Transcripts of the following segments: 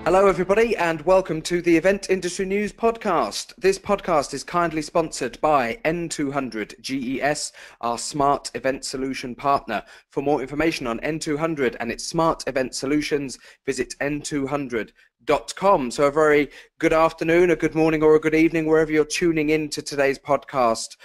Hello everybody and welcome to the Event Industry News podcast. This podcast is kindly sponsored by N200 GES, our smart event solution partner. For more information on N200 and its smart event solutions, visit n200.com. So a very good afternoon, a good morning or a good evening wherever you're tuning in to today's podcast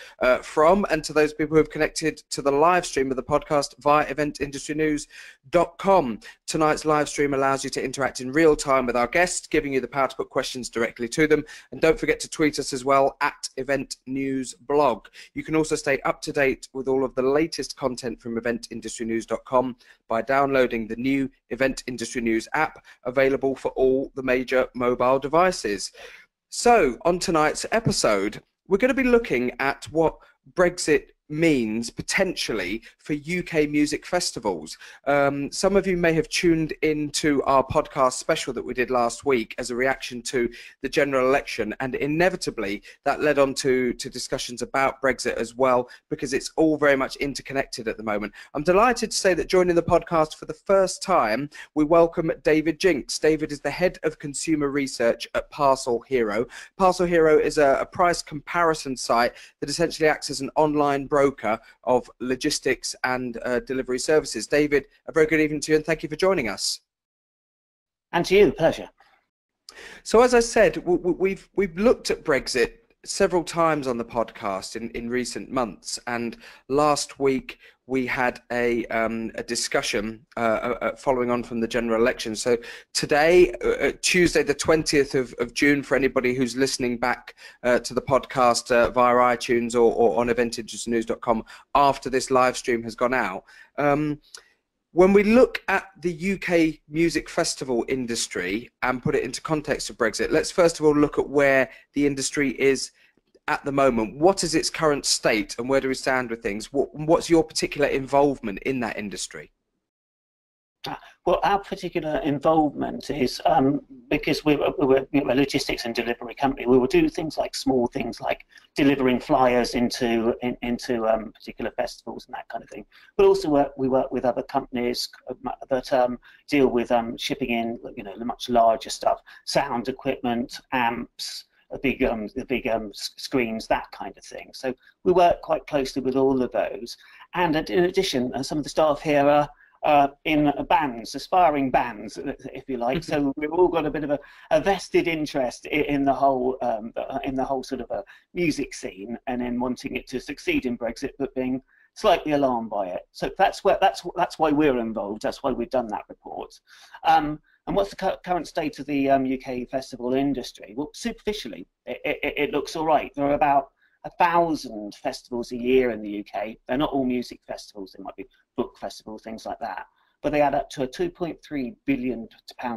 from, and to those people who have connected to the live stream of the podcast via eventindustrynews.com. Tonight's live stream allows you to interact in real time with our guests, giving you the power to put questions directly to them. And don't forget to tweet us as well at Event News Blog. You can also stay up to date with all of the latest content from eventindustrynews.com by downloading the new Event Industry News app, available for all the major mobile devices. So on tonight's episode, we're going to be looking at what Brexit means potentially for UK music festivals. Some of you may have tuned into our podcast special that we did last week as a reaction to the general election, and inevitably that led on to discussions about Brexit as well, because it's all very much interconnected at the moment. I'm delighted to say that joining the podcast for the first time, we welcome David Jinks. David is the head of consumer research at Parcel Hero. Parcel Hero is a price comparison site that essentially acts as an online broker of logistics and delivery services. David, a very good evening to you and thank you for joining us. And to you, pleasure. So as I said, we've looked at Brexit several times on the podcast in recent months, and last week we had a discussion following on from the general election. So today, Tuesday the 20th of June, for anybody who's listening back to the podcast via iTunes or on eventindustrynews.com after this live stream has gone out, when we look at the UK music festival industry and put it into context of Brexit, let's first of all look at where the industry is at the moment. What is its current state and where do we stand with things? What's your particular involvement in that industry? Well, our particular involvement is because we're a logistics and delivery company. We will do things like small things like delivering flyers into particular festivals and that kind of thing. But also we work with other companies that deal with shipping in, the much larger stuff, sound equipment, amps, the big screens, that kind of thing. So we work quite closely with all of those. And in addition, some of the staff here are in bands, aspiring bands, if you like. So we've all got a bit of a vested interest in the whole sort of a music scene, and in wanting it to succeed in Brexit, but being slightly alarmed by it. So that's why we're involved. That's why we've done that report. And what's the current state of the UK festival industry? Well, superficially, it looks all right. There are about 1,000 festivals a year in the UK. They're not all music festivals. They might be book festivals, things like that. But they add up to a £2.3 billion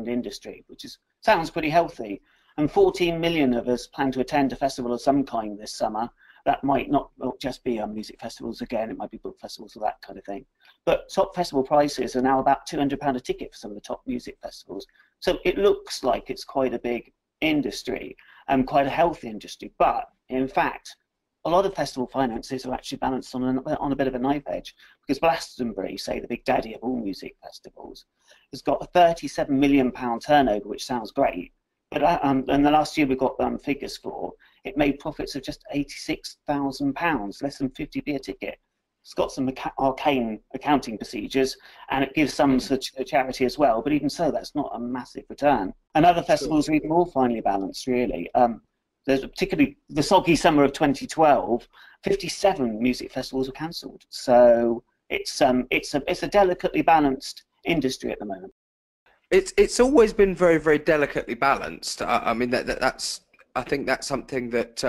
industry, which sounds pretty healthy. And 14 million of us plan to attend a festival of some kind this summer. That might not just be music festivals again. It might be book festivals or that kind of thing. But top festival prices are now about £200 a ticket for some of the top music festivals. So it looks like it's quite a big industry and quite a healthy industry. But in fact, a lot of festival finances are actually balanced on a bit of a knife edge, because Glastonbury, say the big daddy of all music festivals, has got a £37 million turnover, which sounds great. But and the last year we got figures for, it made profits of just £86,000, less than 50p a ticket. It's got some arcane accounting procedures, and it gives some to charity as well. But even so, that's not a massive return. And other festivals are even more finely balanced, really. There's particularly the soggy summer of 2012, 57 music festivals were cancelled. So it's a delicately balanced industry at the moment. It's always been very, very delicately balanced. I mean, I think that's something that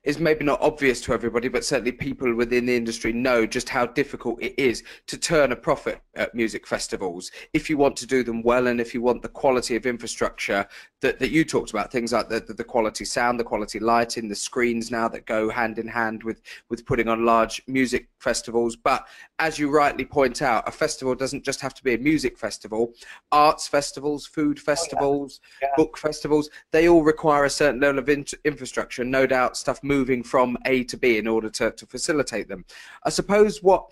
is maybe not obvious to everybody, but certainly people within the industry know just how difficult it is to turn a profit at music festivals if you want to do them well, and if you want the quality of infrastructure that you talked about, things like the quality sound, the quality lighting, the screens now that go hand in hand with putting on large music festivals. But as you rightly point out, a festival doesn't just have to be a music festival. Arts festivals, food festivals, book festivals, they all require a certain level of infrastructure, and no doubt stuff moving from A to B in order to facilitate them. I suppose what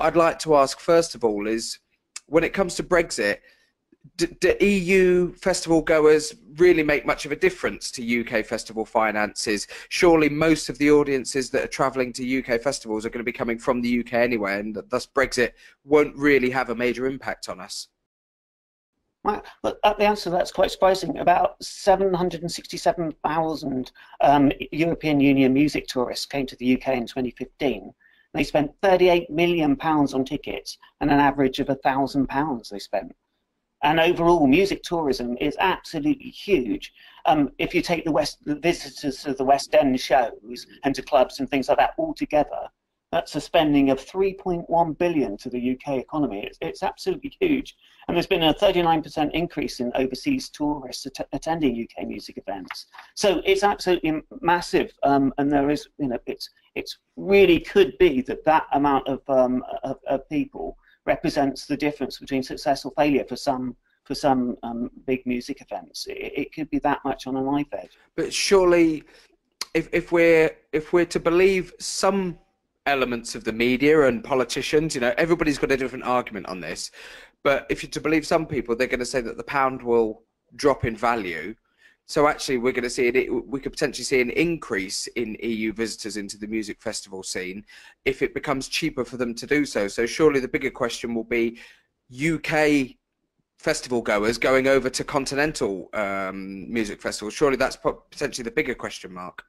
I'd like to ask first of all is, when it comes to Brexit, Do EU festival goers really make much of a difference to UK festival finances? Surely most of the audiences that are travelling to UK festivals are going to be coming from the UK anyway, and thus Brexit won't really have a major impact on us. Right. But the answer to that's quite surprising. About 767,000 European Union music tourists came to the UK in 2015. They spent £38 million on tickets and an average of £1,000 they spent. And overall, music tourism is absolutely huge. If you take the visitors to the West End shows and to clubs and things like that all together, that's a spending of 3.1 billion to the UK economy. It's absolutely huge. And there's been a 39% increase in overseas tourists attending UK music events. So it's absolutely massive. And there is, it's really could be that amount of people represents the difference between success or failure for some big music events. It could be that much on a knife edge. But surely, if we're to believe some elements of the media and politicians, everybody's got a different argument on this. But if you're to believe some people, they're going to say that the pound will drop in value. So actually, we're going to see we could potentially see an increase in EU visitors into the music festival scene if it becomes cheaper for them to do so. So surely the bigger question will be UK festival goers going over to continental music festivals. Surely that's potentially the bigger question mark.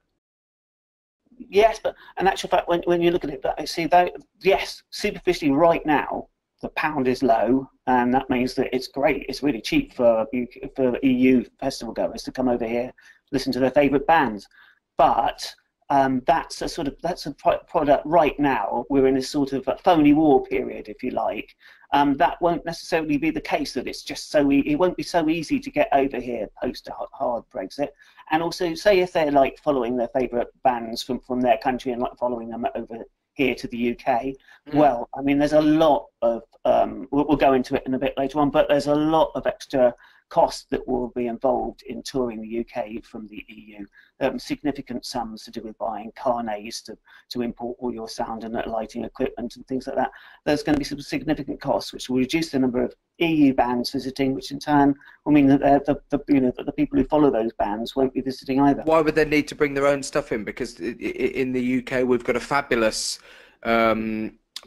Yes, but in actual fact, when you look at it, I see that, yes, superficially right now, the pound is low, and that means that it's great. It's really cheap for EU festival goers to come over here, listen to their favourite bands. But that's a product right now. We're in this sort of a phony war period, if you like. That won't necessarily be the case. That it's just it won't be so easy to get over here post a hard Brexit. And also, say if they're like following their favourite bands from their country and like following them over here to the UK. Well, I mean, there's a lot of we'll go into it in a bit later on, but there's a lot of extra cost that will be involved in touring the UK from the EU. Significant sums to do with buying carnets to import all your sound and lighting equipment and things like that. There's going to be some significant costs which will reduce the number of EU bands visiting, which in turn will mean that the people who follow those bands won't be visiting either. Why would they need to bring their own stuff in? Because in the UK we've got a fabulous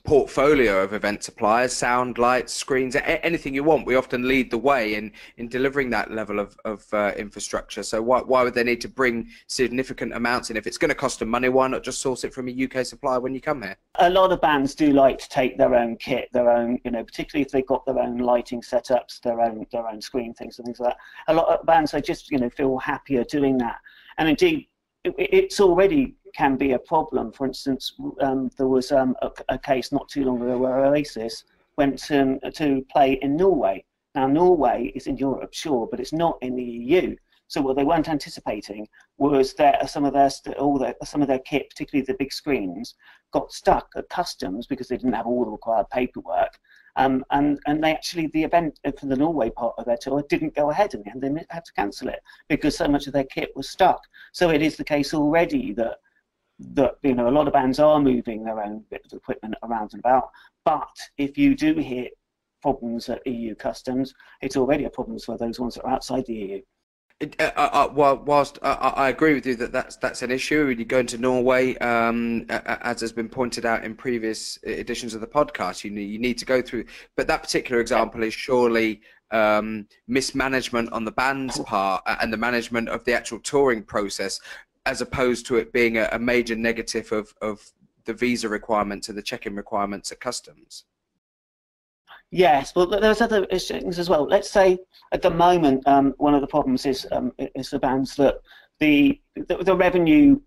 portfolio of event suppliers, sound, lights, screens, anything you want. We often lead the way in delivering that level of infrastructure. So why would they need to bring significant amounts in? If it's going to cost them money, why not just source it from a UK supplier when you come here? A lot of bands do like to take their own kit, their own, particularly if they've got their own lighting setups, their own screen things and things like that. A lot of bands, they just feel happier doing that. And indeed, it's already can be a problem. For instance, there was a case not too long ago where Oasis went to play in Norway. Now, Norway is in Europe, sure, but it's not in the EU. So what they weren't anticipating was that some of their kit, particularly the big screens, got stuck at customs because they didn't have all the required paperwork. And they actually, the event for the Norway part of their tour didn't go ahead in the end. They had to cancel it because so much of their kit was stuck. So it is the case already that a lot of bands are moving their own bit of equipment around and about. But if you do hit problems at EU customs, it's already a problem for those ones that are outside the EU. Whilst I agree with you that that's an issue, when you go into Norway, as has been pointed out in previous editions of the podcast, you need to go through. But that particular example is surely mismanagement on the band's part and the management of the actual touring process, as opposed to it being a major negative of the visa requirements and the check-in requirements at customs. Yes, well, there's other things as well. Let's say at the moment, one of the problems is the bands that the revenue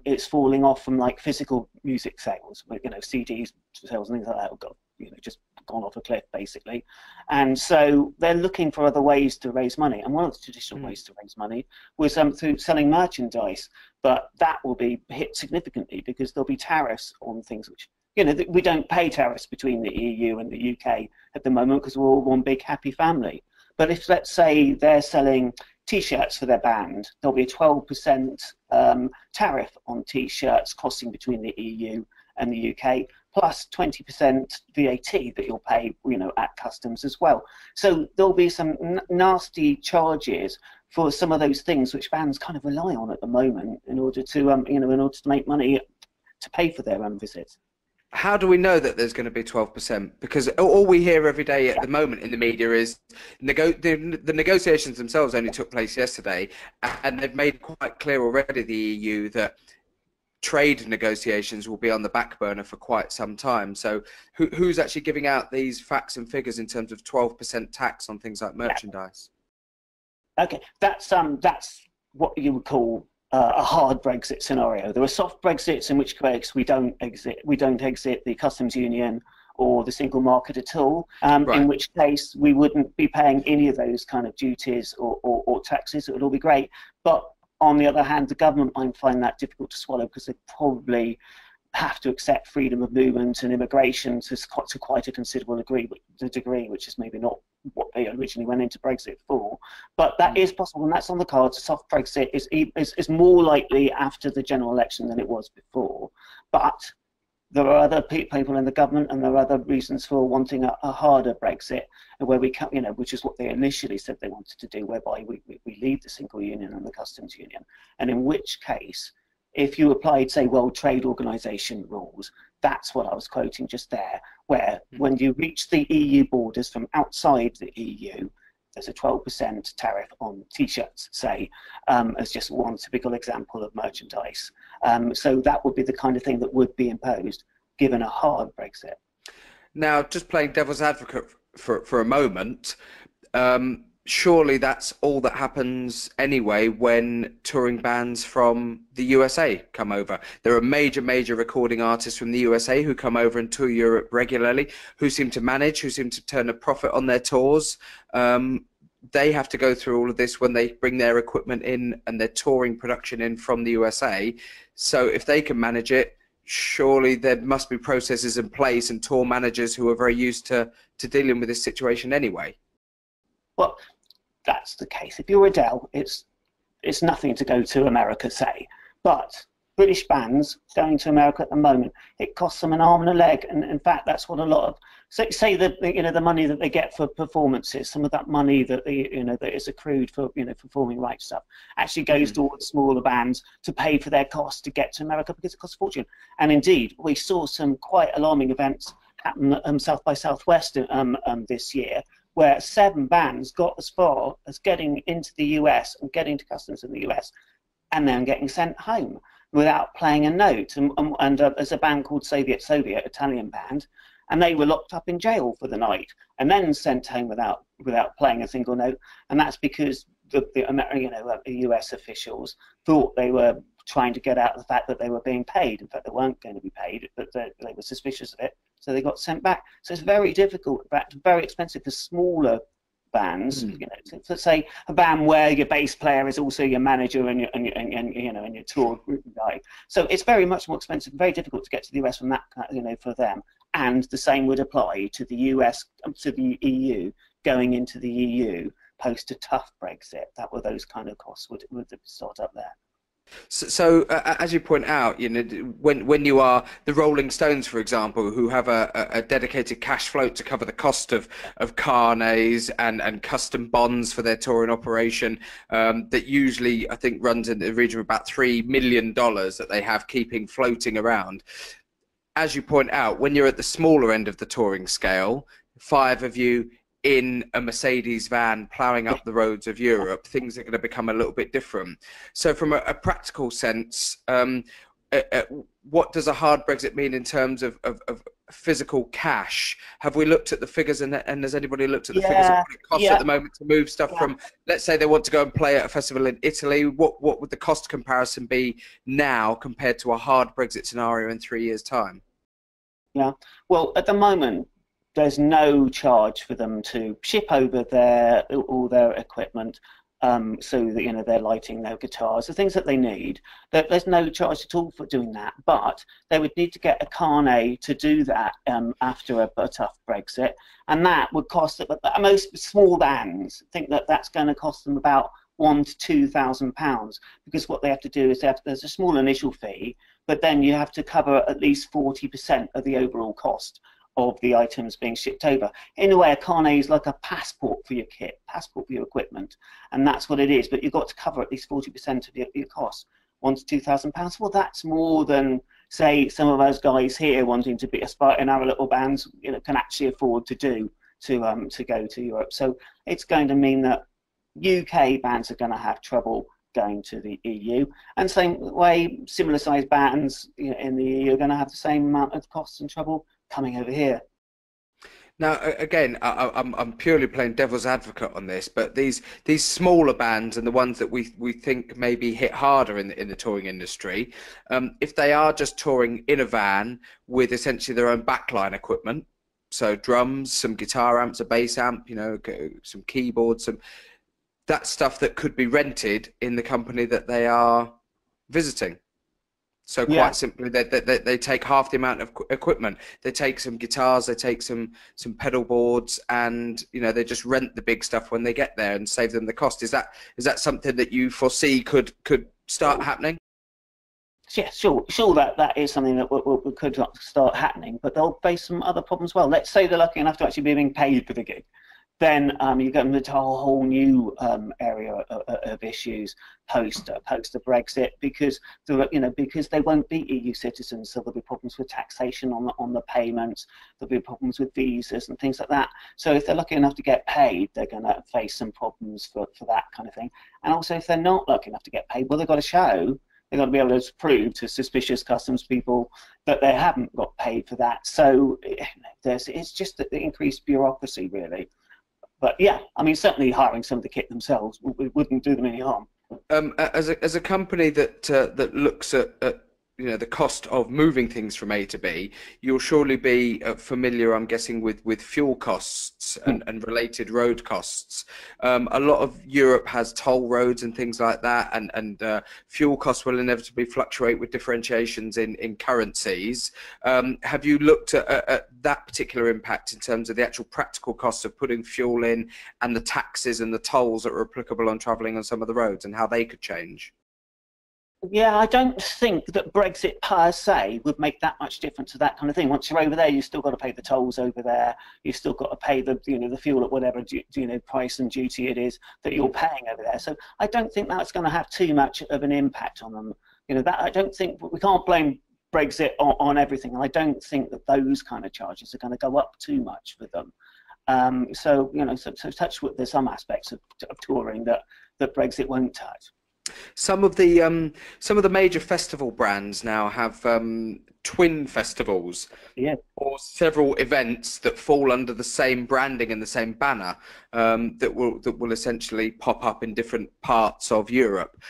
is falling off from like physical music sales, CDs sales and things like that have got just gone off a cliff basically, and so they're looking for other ways to raise money. And one of the traditional ways to raise money was through selling merchandise, but that will be hit significantly because there'll be tariffs on things which. We don't pay tariffs between the EU and the UK at the moment because we're all one big happy family. But if, let's say, they're selling T-shirts for their band, there'll be a 12% tariff on T-shirts costing between the EU and the UK. plus 20% VAT that you'll pay, at customs as well. So there'll be some nasty charges for some of those things which bands kind of rely on at the moment in order to, in order to make money to pay for their visits. How do we know that there's going to be 12%? Because all we hear every day at the moment in the media is the negotiations themselves only took place yesterday, and they've made quite clear already, the EU, that trade negotiations will be on the back burner for quite some time. So who's actually giving out these facts and figures in terms of 12% tax on things like merchandise? Okay, that's what you would call a hard Brexit scenario. There are soft Brexits in which case we don't exit the customs union or the single market at all, right. In which case we wouldn't be paying any of those kind of duties or taxes. It would all be great. But on the other hand, the government might find that difficult to swallow because they probably have to accept freedom of movement and immigration to quite a considerable degree, which is maybe not what they originally went into Brexit for. But that is possible, and that's on the cards. A soft Brexit is more likely after the general election than it was before. But there are other people in the government, and there are other reasons for wanting a harder Brexit, where we can, which is what they initially said they wanted to do, whereby we leave the single union and the customs union, and in which case, if you applied, say, World Trade Organization rules, that's what I was quoting just there, where when you reach the EU borders from outside the EU, there's a 12% tariff on T-shirts, say, as just one typical example of merchandise. So that would be the kind of thing that would be imposed, given a hard Brexit. Now, just playing devil's advocate for a moment, surely that's all that happens anyway when touring bands from the USA come over. There are major recording artists from the USA who come over and tour Europe regularly, who seem to turn a profit on their tours. They have to go through all of this when they bring their equipment in and their touring production in from the USA. So if they can manage it, surely there must be processes in place and tour managers who are very used to dealing with this situation anyway. Well, that's the case. If you're Adele, it's nothing to go to America, say. But British bands going to America at the moment, it costs them an arm and a leg. And in fact, that's what a lot of, say that, the money that they get for performances, some of that money that that is accrued for performing rights stuff, actually goes towards smaller bands to pay for their costs to get to America, because it costs a fortune. And indeed, we saw some quite alarming events happen South by Southwest this year, where 7 bands got as far as getting into the US and getting to customs in the US, and then getting sent home without playing a note. And there's a band called Soviet, Italian band, and they were locked up in jail for the night and then sent home without playing a single note. And that's because the US officials thought they were trying to get out the fact that they were being paid. In fact, they weren't going to be paid, but they were suspicious of it, so they got sent back. So it's very difficult, in fact, very expensive for smaller bands. So say a band where your bass player is also your manager and your tour guy. So it's very much more expensive, very difficult to get to the US from that, for them. And the same would apply to the US, to the EU, going into the EU post a tough Brexit. That were those kind of costs would start up there. So as you point out, when you are the Rolling Stones, for example, who have a dedicated cash float to cover the cost of carnets and custom bonds for their touring operation, that usually I think runs in the region of about $3 million that they have keeping floating around. As you point out, when you're at the smaller end of the touring scale, 5 of you in a Mercedes van ploughing up the roads of Europe, things are going to become a little bit different. So from a practical sense, what does a hard Brexit mean in terms of physical cash? Have we looked at the figures, and has anybody looked at the figures of what it costs at the moment to move stuff from, let's say they want to go and play at a festival in Italy, what would the cost comparison be now compared to a hard Brexit scenario in 3 years' time? Yeah, well, at the moment, there's no charge for them to ship over all their equipment, so that their lighting, their guitars, the things that they need. There's no charge at all for doing that, but they would need to get a carnet to do that after a tough Brexit, and that would cost them. Most small bands think that that's going to cost them about £1,000 to £2,000, because what they have to do is there's a small initial fee but then you have to cover at least 40% of the overall cost of the items being shipped over. In a way, a carnet is like a passport for your kit, passport for your equipment, and that's what it is. But you've got to cover at least 40% of your costs. £1,000 to £2,000. Well, that's more than, say, some of us guys here wanting to be in our little bands, can actually afford to do to go to Europe. So it's going to mean that UK bands are going to have trouble going to the EU, and same way, similar sized bands in the EU are going to have the same amount of costs and trouble coming over here. Now, again, I'm purely playing devil's advocate on this, but these smaller bands and the ones that we think may be hit harder in the touring industry, if they are just touring in a van with essentially their own backline equipment, so drums, some guitar amps, a bass amp, some keyboards, that stuff that could be rented in the company that they are visiting. So quite simply, they take half the amount of equipment. They take some guitars, they take some pedal boards, and they just rent the big stuff when they get there and save them the cost. Is that something that you foresee could start happening? Yeah, sure. That is something that could start happening, but they'll face some other problems. Well, let's say they're lucky enough to actually be being paid for the gig. Then you get into a whole new area of issues post the Brexit, because they won't be EU citizens, so there'll be problems with taxation on the payments. There'll be problems with visas and things like that. So if they're lucky enough to get paid, they're going to face some problems for that kind of thing. And also, if they're not lucky enough to get paid, well, they've got to show. They've got to be able to prove to suspicious customs people that they haven't got paid for that. So it's just the increased bureaucracy, really. But yeah, I mean, certainly hiring some of the kit themselves wouldn't do them any harm. As a company that looks at the cost of moving things from A to B, you'll surely be familiar, I'm guessing, with fuel costs and related road costs. A lot of Europe has toll roads and things like that, and fuel costs will inevitably fluctuate with differentiations in currencies. Have you looked at that particular impact in terms of the actual practical costs of putting fuel in, and the taxes and the tolls that are applicable on travelling on some of the roads, and how they could change? Yeah, I don't think that Brexit per se would make that much difference to that kind of thing. Once you're over there, you've still got to pay the tolls over there. You've still got to pay the the fuel at whatever price and duty it is that you're paying over there. So I don't think that's going to have too much of an impact on them. That I don't think we can't blame Brexit on everything, and I don't think that those kind of charges are going to go up too much for them. So touch wood, there's some aspects of touring that Brexit won't touch. Some of the major festival brands now have twin festivals, or several events that fall under the same branding and the same banner, that will essentially pop up in different parts of Europe.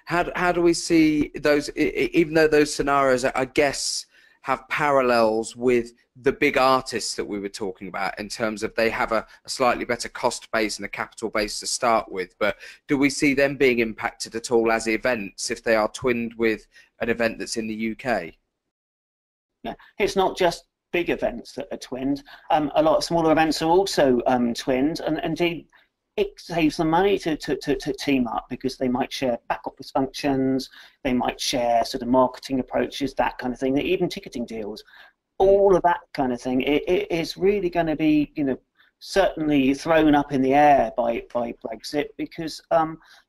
How do we see those? Even though those scenarios, I guess, have parallels with the big artists that we were talking about, in terms of they have a slightly better cost base and a capital base to start with, but do we see them being impacted at all as events if they are twinned with an event that's in the UK? Yeah, it's not just big events that are twinned. A lot of smaller events are also twinned, and indeed it saves them money to team up, because they might share back office functions, they might share sort of marketing approaches, that kind of thing, even ticketing deals. All of that kind of thing, it is really going to be, certainly thrown up in the air by Brexit, because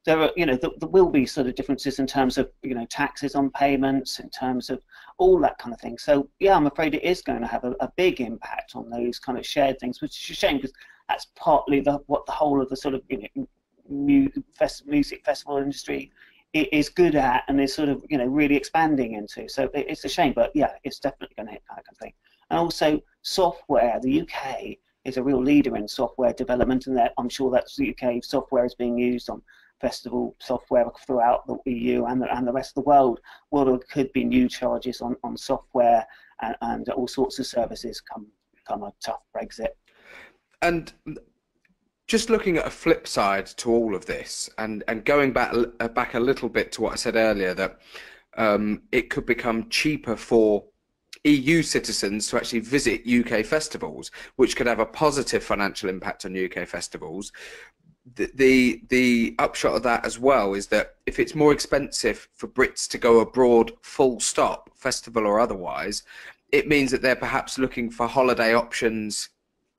there are, there will be sort of differences in terms of, taxes on payments, in terms of all that kind of thing. So yeah, I'm afraid it is going to have a big impact on those kind of shared things, which is a shame, because that's partly what the whole of the sort of music festival industry is good at, and is sort of really expanding into. So it's a shame, but yeah, it's definitely going to hit that kind of thing. And also software. The UK is a real leader in software development, and that I'm sure that's the UK software is being used on festival software throughout the EU and the rest of the world. Well, there could be new charges on software and all sorts of services come a tough Brexit. And just looking at a flip side to all of this, and going back a little bit to what I said earlier, that it could become cheaper for EU citizens to actually visit UK festivals, which could have a positive financial impact on UK festivals. the upshot of that as well is that if it's more expensive for Brits to go abroad, full stop, festival or otherwise, it means that they're perhaps looking for holiday options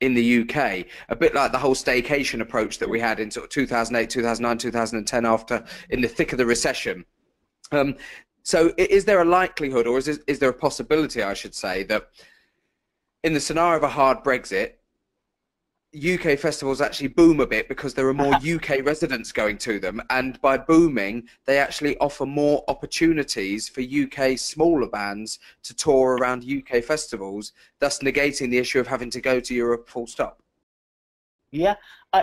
in the UK, a bit like the whole staycation approach that we had in sort of 2008, 2009, 2010, after in the thick of the recession. So is there a likelihood, or is there a possibility, I should say, that in the scenario of a hard Brexit, UK festivals actually boom a bit because there are more UK residents going to them, and by booming they actually offer more opportunities for UK smaller bands to tour around UK festivals, thus negating the issue of having to go to Europe full stop? Yeah,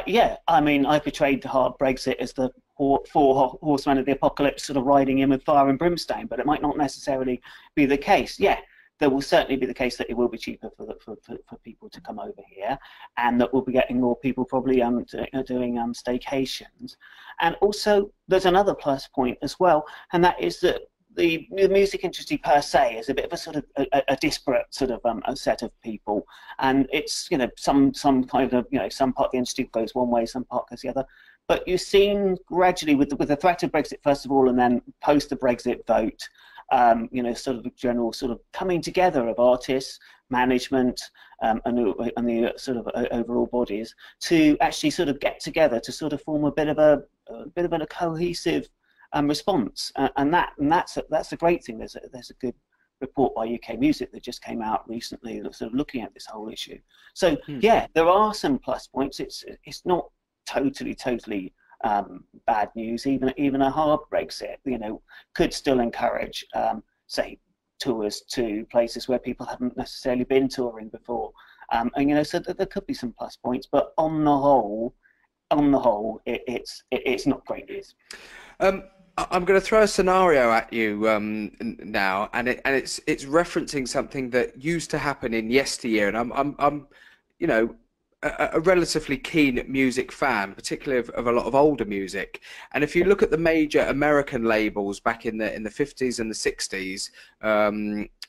yeah. I mean, I portrayed the hard Brexit as the four horsemen of the apocalypse sort of riding in with fire and brimstone, but it might not necessarily be the case. Yeah, there will certainly be the case that it will be cheaper for people to come over here, and that we'll be getting more people probably doing staycations. And also, there's another plus point as well, and that is that the music industry per se is a bit of a sort of a disparate sort of a set of people, and it's, you know, some kind of, you know, some part of the industry goes one way, some part goes the other. But you've seen gradually with the threat of Brexit first of all, and then post the Brexit vote, you know, sort of a general sort of coming together of artists, management, and the sort of overall bodies to actually sort of get together to sort of form a bit of a cohesive response, and that's a great thing. There's a good report by UK Music that just came out recently, sort of looking at this whole issue. So yeah, there are some plus points. It's not totally bad news. Even a hard Brexit, you know, could still encourage say tours to places where people haven't necessarily been touring before, and you know, so there could be some plus points, but on the whole it's not great news. I'm going to throw a scenario at you now, and it's referencing something that used to happen in yesteryear, and I'm you know, a relatively keen music fan, particularly of a lot of older music. And if you look at the major American labels back in the 50s and the 60s,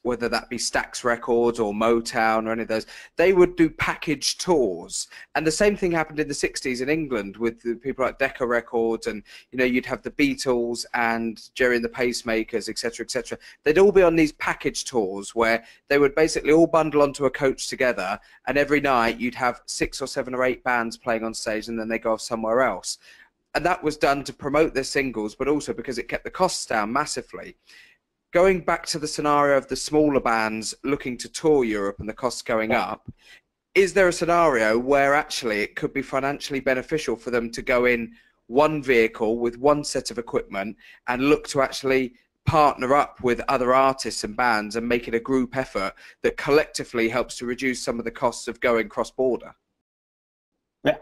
whether that be Stax Records or Motown or any of those, they would do package tours. And the same thing happened in the 60s in England with the people like Decca Records, and you know, you'd have the Beatles and Jerry and the Pacemakers, etc., etc. They'd all be on these package tours where they would basically all bundle onto a coach together, and every night you'd have 6 or 7 or 8 bands playing on stage, and then they go off somewhere else. And that was done to promote their singles, but also because it kept the costs down massively. Going back to the scenario of the smaller bands looking to tour Europe and the costs going up, is there a scenario where actually it could be financially beneficial for them to go in one vehicle with one set of equipment and look to actually partner up with other artists and bands and make it a group effort that collectively helps to reduce some of the costs of going cross-border? Yeah.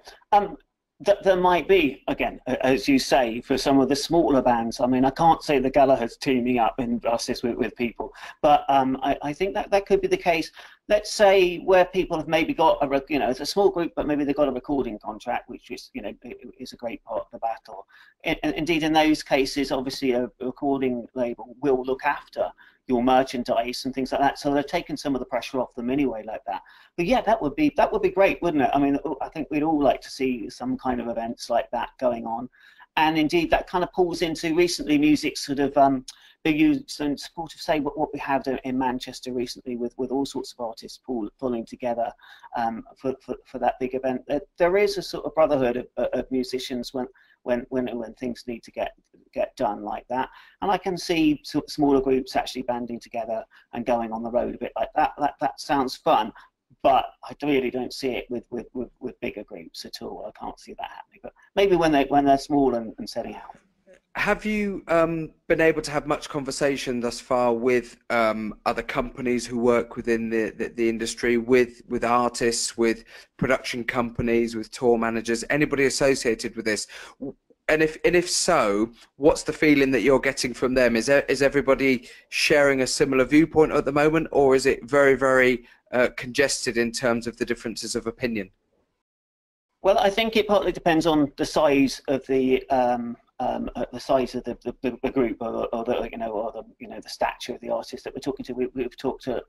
There might be, again, as you say, for some of the smaller bands. I mean, I can't say the Gallagher's teaming up in buses with people, but I think that could be the case. Let's say where people have maybe got you know, it's a small group, but maybe they've got a recording contract, which is, you know, is a great part of the battle. Indeed, in those cases, obviously a recording label will look after your merchandise and things like that, so they're taking some of the pressure off them anyway, like that. But yeah, that would be great, wouldn't it? I mean, I think we'd all like to see some kind of events like that going on, and indeed that kind of pulls into recently music sort of been used and sort of say what we had in Manchester recently with all sorts of artists pulling together for that big event. There is a sort of brotherhood of musicians when things need to get done like that, and I can see smaller groups actually banding together and going on the road a bit like that. That sounds fun, but I really don't see it with bigger groups at all. I can't see that happening, but maybe when they're small and setting out. Have you been able to have much conversation thus far with other companies who work within the industry, with artists, with production companies, with tour managers, anybody associated with this? And if so, what's the feeling that you're getting from them? Is everybody sharing a similar viewpoint at the moment, or is it very congested in terms of the differences of opinion? Well, I think it partly depends on the size of the size of the group, or the, you know, or the, you know, the stature of the artist that we're talking to. We've talked to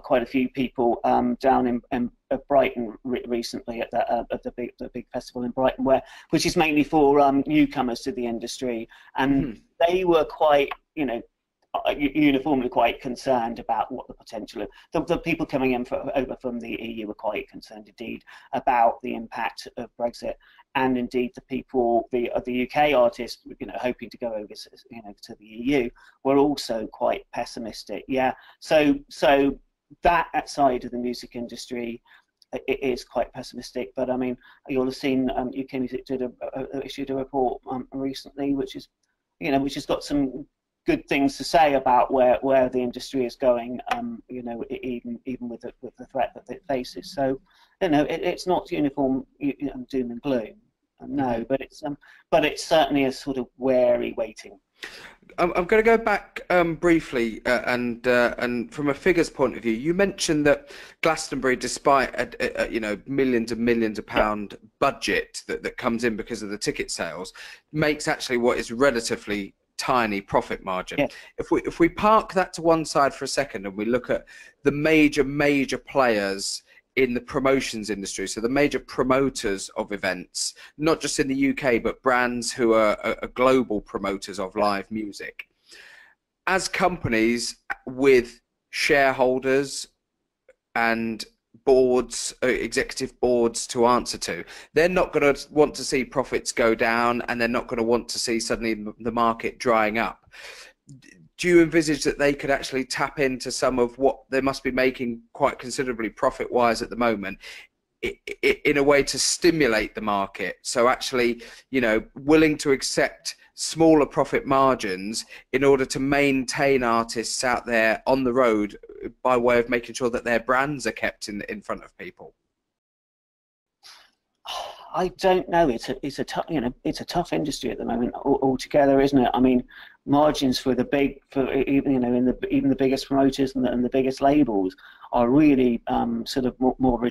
quite a few people down in Brighton recently at the big festival in Brighton, which is mainly for newcomers to the industry, and they were quite, uniformly quite concerned about what the potential of the people coming in over from the EU were quite concerned indeed about the impact of Brexit, and indeed the people, the UK artists, hoping to go over, to the EU, were also quite pessimistic. Yeah, so that side of the music industry, it is quite pessimistic. But I mean, you'll have seen UK Music issued a report recently, which has got some good things to say about where the industry is going, even with the threat that it faces. So, it's not uniform doom and gloom, no, but it's certainly a sort of wary waiting. I'm going to go back briefly, and from a figures point of view, you mentioned that Glastonbury, despite millions and millions of pound budget that comes in because of the ticket sales, makes actually what is relatively tiny profit margin. Yeah. If we park that to one side for a second and we look at the major players in the promotions industry, so the major promoters of events, not just in the UK, but brands who are global promoters of live music, as companies with shareholders and boards, executive boards to answer to, they're not going to want to see profits go down, and they're not going to want to see suddenly the market drying up. Do you envisage that they could actually tap into some of what they must be making quite considerably profit-wise at the moment in a way to stimulate the market? So actually, willing to accept smaller profit margins in order to maintain artists out there on the road by way of making sure that their brands are kept in front of people? I don't know. It's a tough, it's a tough industry at the moment altogether, isn't it? I mean, margins for even the biggest promoters and the biggest labels are really sort of more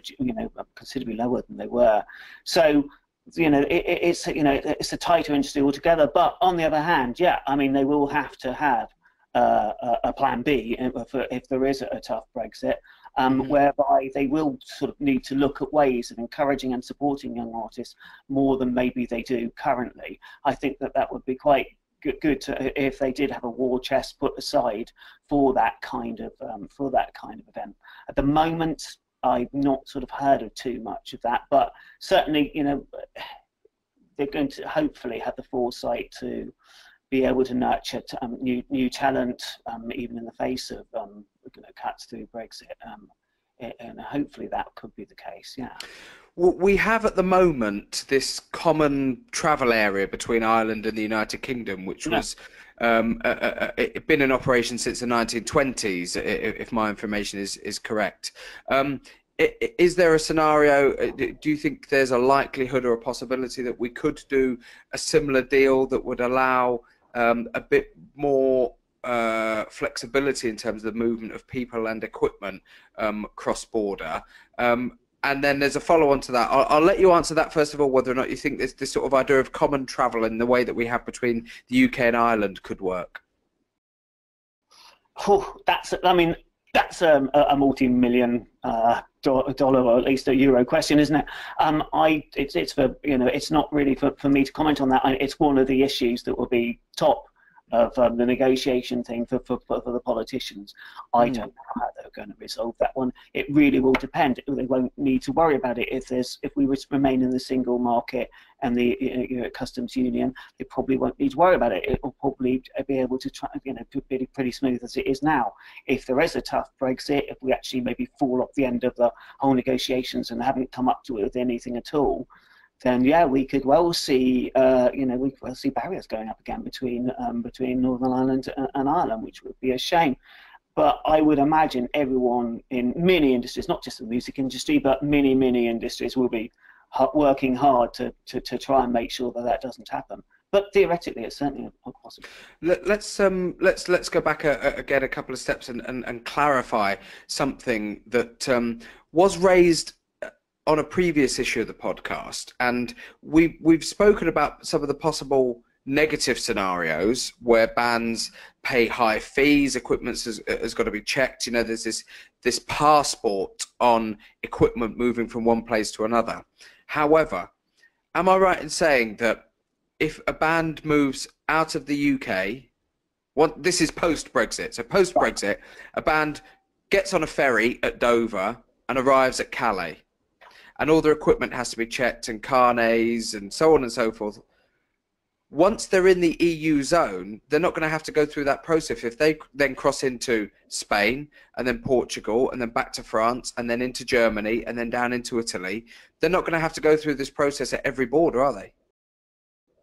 considerably lower than they were. So it's a tighter industry altogether. But on the other hand, yeah, I mean, they will have to have a plan B if there is a tough Brexit. Whereby they will sort of need to look at ways of encouraging and supporting young artists more than maybe they do currently. I think that would be quite good if they did have a war chest put aside for that kind of event. At the moment, I've not sort of heard of too much of that, but certainly they're going to hopefully have the foresight to be able to nurture new talent, even in the face of cuts through Brexit, and hopefully that could be the case. Yeah. Well, we have at the moment this common travel area between Ireland and the United Kingdom, which was it's been in operation since the 1920s, if my information is correct. Is there a scenario, do you think there's a likelihood or a possibility that we could do a similar deal that would allow a bit more flexibility in terms of the movement of people and equipment cross-border? And then there's a follow-on to that. I'll let you answer that first of all, whether or not you think this sort of idea of common travel in the way that we have between the UK and Ireland could work. Oh, that's a multi-million dollar or at least a euro question, isn't it? It's not really for me to comment on that. It's one of the issues that will be top of the negotiation thing for the politicians. I don't know how they're going to resolve that one. It really will depend. They won't need to worry about it if we remain in the single market and the customs union. They probably won't need to worry about it. It will probably be able to try, be pretty smooth as it is now. If there is a tough Brexit, if we actually maybe fall off the end of the whole negotiations and haven't come up to it with anything at all, then yeah, we could well see, we could well see barriers going up again between Northern Ireland and Ireland, which would be a shame. But I would imagine everyone in many industries, not just the music industry, but many industries, will be working hard to try and make sure that doesn't happen. But theoretically, it's certainly possible. Let's go back again a couple of steps and clarify something that was raised on a previous issue of the podcast, and we've spoken about some of the possible negative scenarios where bands pay high fees, equipment has got to be checked. There's this this passport on equipment moving from one place to another. However, am I right in saying that if a band moves out of the UK, this is post-Brexit, so post-Brexit, a band gets on a ferry at Dover and arrives at Calais, and all their equipment has to be checked, and carnets and so on and so forth. Once they're in the EU zone, they're not going to have to go through that process. If they then cross into Spain and then Portugal and then back to France and then into Germany and then down into Italy, they're not going to have to go through this process at every border, are they?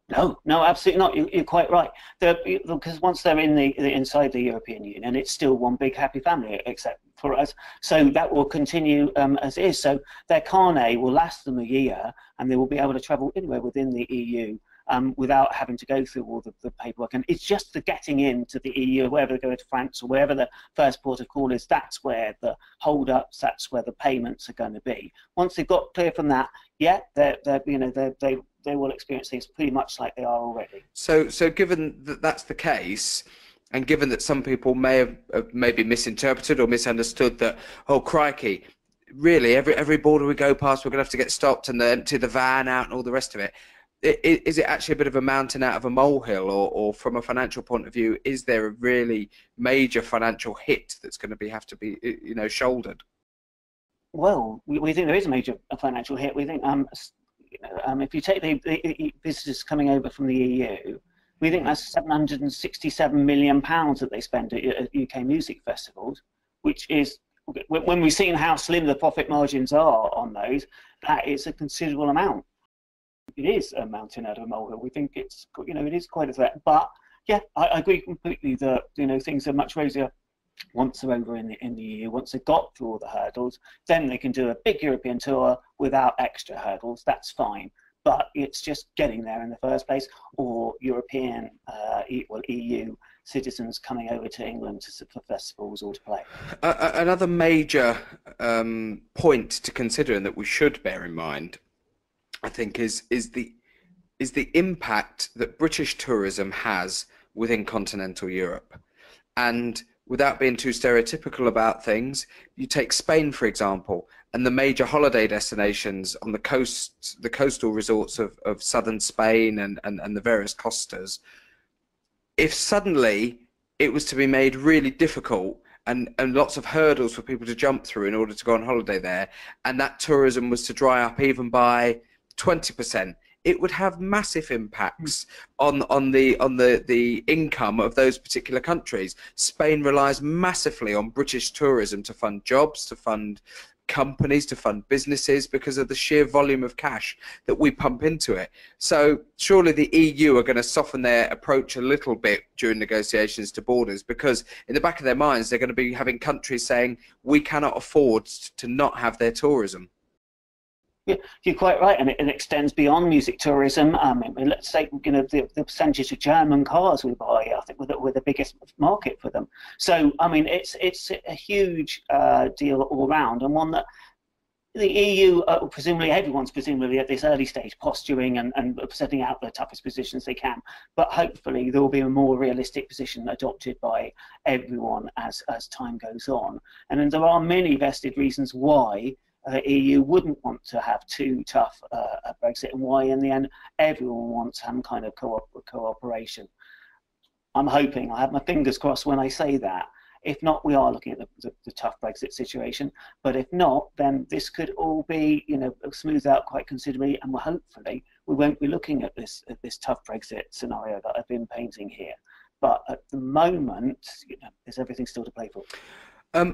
No, no, absolutely not. You're quite right. Because once they're in inside the European Union, it's still one big happy family, except for us. So that will continue as is. So their carnet will last them a year, and they will be able to travel anywhere within the EU without having to go through all the paperwork. And it's just the getting into the EU, wherever they go to France or wherever the first port of call is, that's where the hold-ups, that's where the payments are going to be. Once they've got clear from that, yeah, they will experience things pretty much like they are already. So given that that's the case, and given that some people may have maybe misinterpreted or misunderstood that, oh crikey, really every border we go past we're going to have to get stopped and empty the van out and all the rest of it, is it actually a bit of a mountain out of a molehill, or from a financial point of view, is there a really major financial hit that's going to have to be shouldered? Well, we think there is a major financial hit. We think if you take the visitors coming over from the EU, we think that's £767 million that they spend at UK music festivals, which is, when we've seen how slim the profit margins are on those, that is a considerable amount. It is a mountain out of a molehill. We think it is quite a threat. But yeah, I agree completely that things are much rosier once they're over in the EU. Once they've got through all the hurdles, then they can do a big European tour without extra hurdles. That's fine. But it's just getting there in the first place, or European, EU citizens coming over to England for festivals or to play. Another major point to consider, and that we should bear in mind, I think, is the impact that British tourism has within continental Europe. And without being too stereotypical about things, you take Spain, for example, and the major holiday destinations on the coast, the coastal resorts of southern Spain and the various costas. If suddenly it was to be made really difficult and lots of hurdles for people to jump through in order to go on holiday there, and that tourism was to dry up even by 20%, it would have massive impacts on the income of those particular countries. Spain relies massively on British tourism to fund jobs, to fund companies, to fund businesses, because of the sheer volume of cash that we pump into it. So surely the EU are going to soften their approach a little bit during negotiations to borders, because in the back of their minds they're going to be having countries saying we cannot afford to not have their tourism. Yeah, you're quite right, and it extends beyond music tourism. Let's say the percentage of German cars we buy, I think we're the biggest market for them. So it's a huge deal all round, and one that the EU, everyone's presumably at this early stage posturing and setting out the toughest positions they can. But hopefully there will be a more realistic position adopted by everyone as time goes on. And then there are many vested reasons why EU wouldn't want to have too tough a Brexit, and why in the end everyone wants some kind of cooperation. I'm hoping, I have my fingers crossed when I say that. If not, we are looking at the tough Brexit situation. But if not, then this could all be smoothed out quite considerably, and hopefully we won't be looking at this tough Brexit scenario that I've been painting here. But at the moment, there's everything still to play for.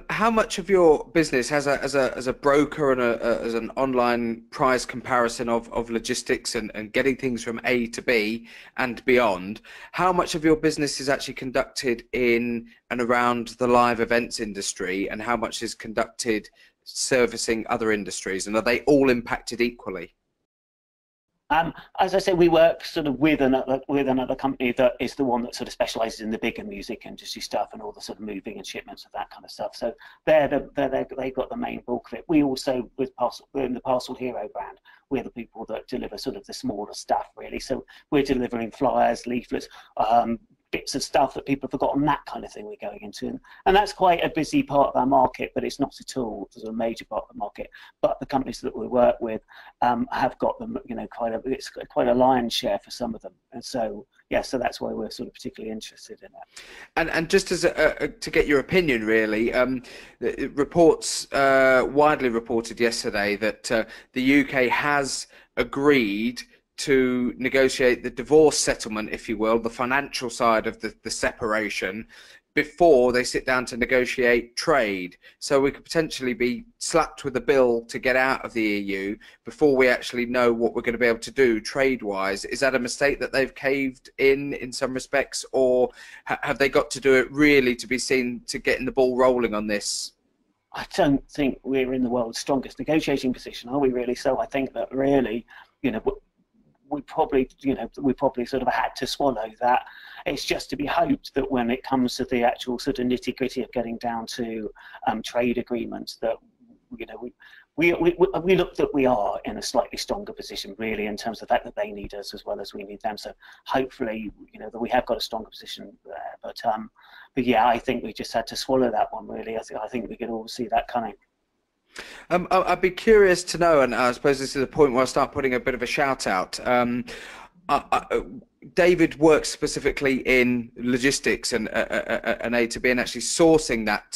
How much of your business as a broker and as an online price comparison of logistics and getting things from A to B and beyond, how much of your business is actually conducted in and around the live events industry, and how much is conducted servicing other industries, and are they all impacted equally? As I say, we work sort of with another company that is the one that sort of specialises in the bigger music industry stuff and all the sort of moving and shipments of that kind of stuff. So they've got the main bulk of it. We also, we're in the Parcel Hero brand, we're the people that deliver sort of the smaller stuff really. So we're delivering flyers, leaflets, bits of stuff that people have forgotten, that kind of thing we're going into. And that's quite a busy part of our market, but it's not at all a major part of the market. But the companies that we work with have got them, it's quite a lion's share for some of them. And so, yeah, so that's why we're sort of particularly interested in it. And just as to get your opinion, really, reports widely reported yesterday that the UK has agreed to negotiate the divorce settlement, if you will, the financial side of the separation, before they sit down to negotiate trade. So we could potentially be slapped with a bill to get out of the EU before we actually know what we're going to be able to do trade-wise. Is that a mistake that they've caved in some respects, or have they got to do it really to be seen to getting the ball rolling on this? I don't think we're in the world's strongest negotiating position, are we really? So I think that really, we probably sort of had to swallow that. It's just to be hoped that when it comes to the actual sort of nitty-gritty of getting down to trade agreements, that we look that we are in a slightly stronger position, really, in terms of the fact that they need us as well as we need them. So hopefully, that we have got a stronger position there. But yeah, I think we just had to swallow that one, really. I think we could all see that coming. I'd be curious to know, and I suppose this is the point where I start putting a bit of a shout out. David works specifically in logistics and A to B, and actually sourcing that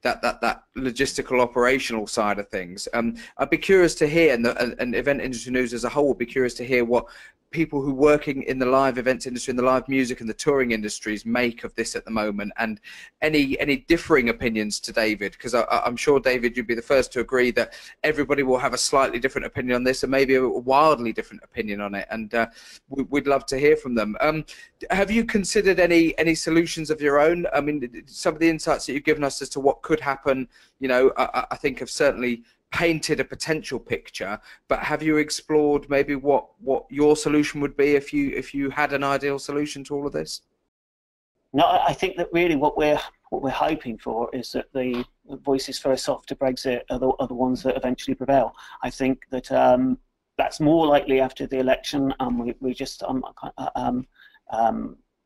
that logistical operational side of things. I'd be curious to hear, and event industry news as a whole would be curious to hear what people who working in the live events industry and the live music and the touring industries make of this at the moment, and any differing opinions to David, because I'm sure, David, you'd be the first to agree that everybody will have a slightly different opinion on this, and maybe a wildly different opinion on it, and we'd love to hear from them. Have you considered any solutions of your own? I mean, some of the insights that you've given us as to what could happen, I think have certainly painted a potential picture, but have you explored maybe what your solution would be if you had an ideal solution to all of this? No, I think that really what we're hoping for is that the voices for a softer Brexit are the ones that eventually prevail. I think that that's more likely after the election.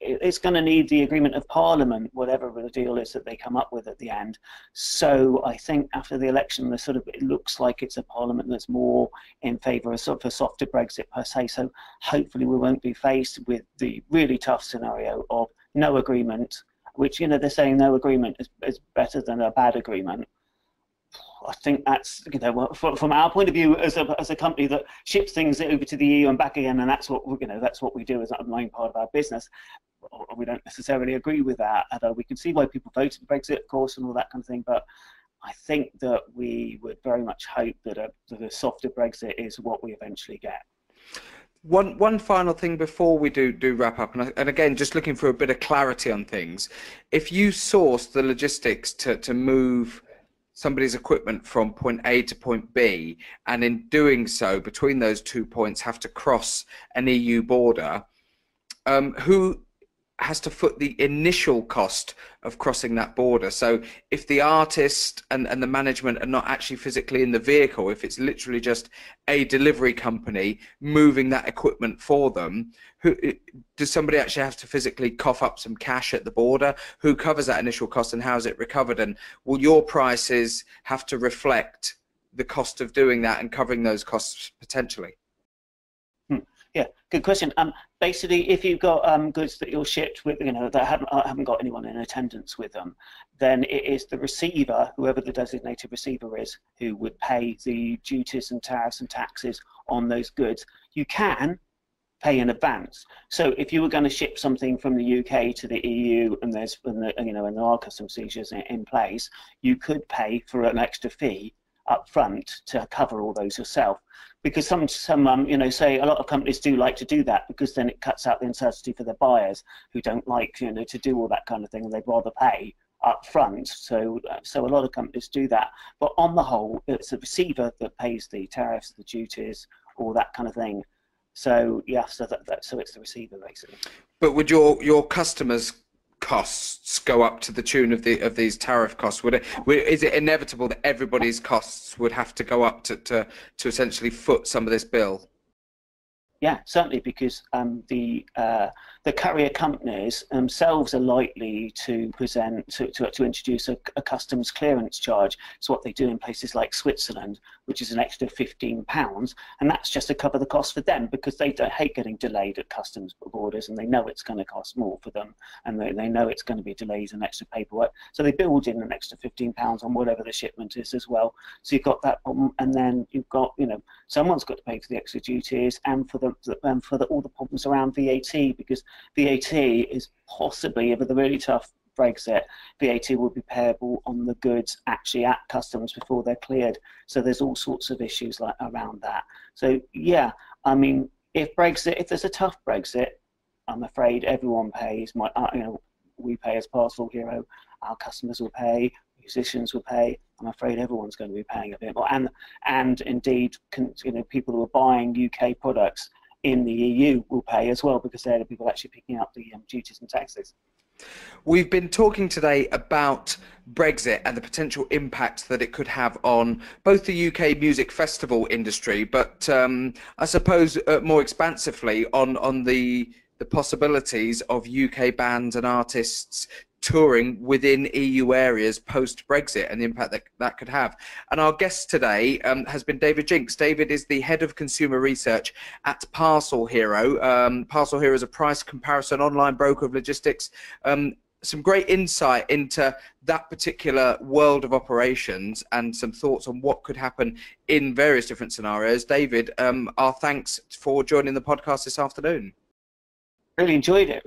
It's going to need the agreement of Parliament, whatever the deal is that they come up with at the end. So I think after the election, it looks like it's a Parliament that's more in favour of sort of a softer Brexit per se. So hopefully we won't be faced with the really tough scenario of no agreement, which, they're saying no agreement is better than a bad agreement. I think that's, from our point of view as a company that ships things over to the EU and back again, and that's what we do as a main part of our business. We don't necessarily agree with that, although we can see why people voted for Brexit, of course, and all that kind of thing. But I think that we would very much hope that a softer Brexit is what we eventually get. One final thing before we do wrap up, and again, just looking for a bit of clarity on things. If you source the logistics to move somebody's equipment from point A to point B, and in doing so, between those 2 points, have to cross an EU border, who has to foot the initial cost of crossing that border? So if the artist and the management are not actually physically in the vehicle, if it's literally just a delivery company moving that equipment for them, does somebody actually have to physically cough up some cash at the border? Who covers that initial cost, and how is it recovered? And will your prices have to reflect the cost of doing that and covering those costs potentially? Yeah, good question. Basically, if you've got goods that you're shipped with, that haven't got anyone in attendance with them, then it is the receiver, whoever the designated receiver is, who would pay the duties and tariffs and taxes on those goods. You can pay in advance. So if you were going to ship something from the UK to the EU, and there are customs seizures in place, you could pay for an extra fee up front to cover all those yourself. Because some say a lot of companies do like to do that, because then it cuts out the uncertainty for their buyers who don't like to do all that kind of thing, and they'd rather pay up front. So a lot of companies do that. But on the whole, it's the receiver that pays the tariffs, the duties, all that kind of thing. So yeah, so it's the receiver basically. But would your customers' costs go up to the tune of these tariff costs? Is it inevitable that everybody's costs would have to go up to essentially foot some of this bill? Yeah, certainly, because the carrier companies themselves are likely to present to introduce a customs clearance charge. It's what they do in places like Switzerland, which is an extra £15, and that's just to cover the cost for them, because they don't hate getting delayed at customs borders, and they know it's going to cost more for them, and they know it's going to be delays and extra paperwork. So they build in an extra £15 on whatever the shipment is as well. So you've got that problem, and then you've got, someone's got to pay for the extra duties and for all the problems around VAT, because VAT is possibly, with a really tough Brexit, VAT will be payable on the goods actually at customs before they're cleared. So there's all sorts of issues like around that. So yeah, I mean, if there's a tough Brexit, I'm afraid everyone pays. We pay as Parcel Hero, our customers will pay, musicians will pay. I'm afraid everyone's going to be paying a bit more, and indeed, people who are buying UK products in the EU will pay as well, because they're the people actually picking up the duties and taxes. We've been talking today about Brexit and the potential impact that it could have on both the UK music festival industry, but I suppose more expansively on the possibilities of UK bands and artists touring within EU areas post-Brexit and the impact that could have. And our guest today has been David Jinks. David is the Head of Consumer Research at Parcel Hero. Parcel Hero is a price comparison online broker of logistics. Some great insight into that particular world of operations and some thoughts on what could happen in various different scenarios. David, our thanks for joining the podcast this afternoon. Really enjoyed it.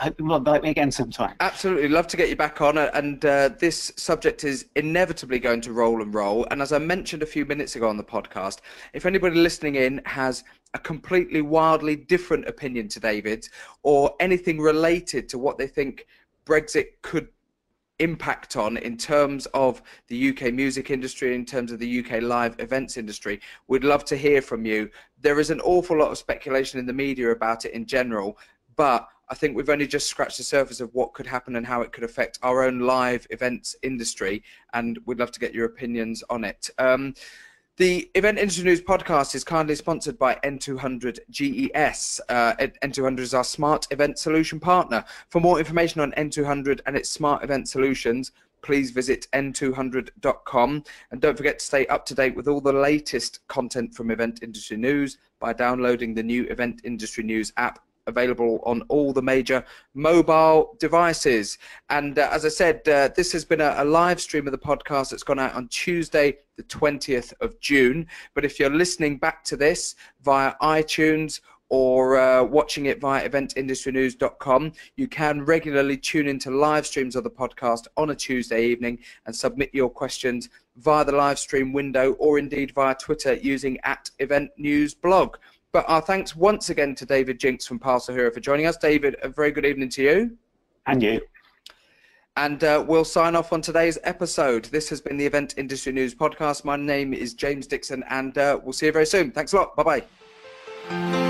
Hope you will invite me again sometime. Absolutely, love to get you back on, and this subject is inevitably going to roll and roll. And as I mentioned a few minutes ago on the podcast, if anybody listening in has a completely wildly different opinion to David's, or anything related to what they think Brexit could impact on in terms of the UK music industry, in terms of the UK live events industry, we'd love to hear from you. There is an awful lot of speculation in the media about it in general, but I think we've only just scratched the surface of what could happen and how it could affect our own live events industry, and we'd love to get your opinions on it. The Event Industry News podcast is kindly sponsored by N200 GES. N200 is our smart event solution partner. For more information on N200 and its smart event solutions, please visit n200.com, and don't forget to stay up to date with all the latest content from Event Industry News by downloading the new Event Industry News app, available on all the major mobile devices. And as I said, this has been a live stream of the podcast that's gone out on Tuesday the 20th of June, but if you're listening back to this via iTunes or watching it via eventindustrynews.com, you can regularly tune into live streams of the podcast on a Tuesday evening and submit your questions via the live stream window, or indeed via Twitter using @eventnewsblog. But our thanks once again to David Jinks from Parcel Hero for joining us. David, a very good evening to you. And you. And we'll sign off on today's episode. This has been the Event Industry News podcast. My name is James Dickson, and we'll see you very soon. Thanks a lot. Bye-bye.